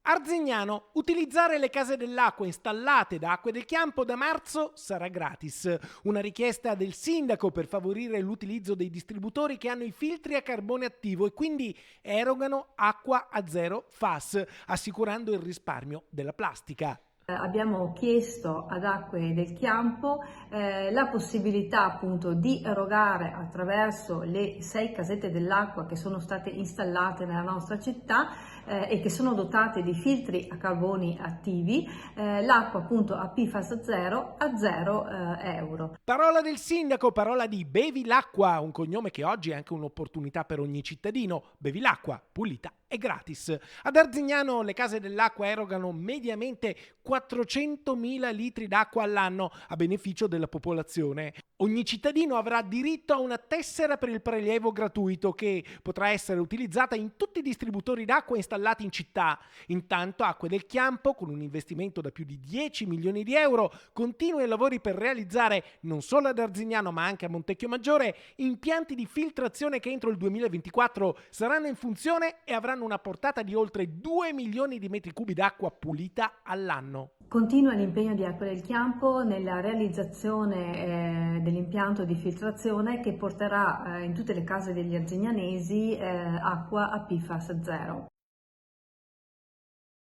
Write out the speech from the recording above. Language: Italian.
Arzignano, utilizzare le case dell'acqua installate da Acque del Chiampo da marzo sarà gratis. Una richiesta del sindaco per favorire l'utilizzo dei distributori che hanno i filtri a carbone attivo e quindi erogano acqua a zero FAS, assicurando il risparmio della plastica. Abbiamo chiesto ad Acque del Chiampo la possibilità appunto di erogare attraverso le 6 casette dell'acqua che sono state installate nella nostra città e che sono dotate di filtri a carboni attivi, l'acqua appunto a PFAS zero a 0 euro. Parola del sindaco, parola di Bevi l'acqua, un cognome che oggi è anche un'opportunità per ogni cittadino. Bevi l'acqua, pulita e gratis. Ad Arzignano le case dell'acqua erogano mediamente 400.000 litri d'acqua all'anno a beneficio della popolazione. Ogni cittadino avrà diritto a una tessera per il prelievo gratuito che potrà essere utilizzata in tutti i distributori d'acqua installati in città. Intanto Acque del Chiampo, con un investimento da più di 10 milioni di euro, continua i lavori per realizzare non solo ad Arzignano ma anche a Montecchio Maggiore impianti di filtrazione che entro il 2024 saranno in funzione e avranno una portata di oltre 2 milioni di metri cubi d'acqua pulita all'anno. Continua l'impegno di Acque del Chiampo nella realizzazione dell'impianto di filtrazione che porterà in tutte le case degli arzignanesi acqua a PFAS zero.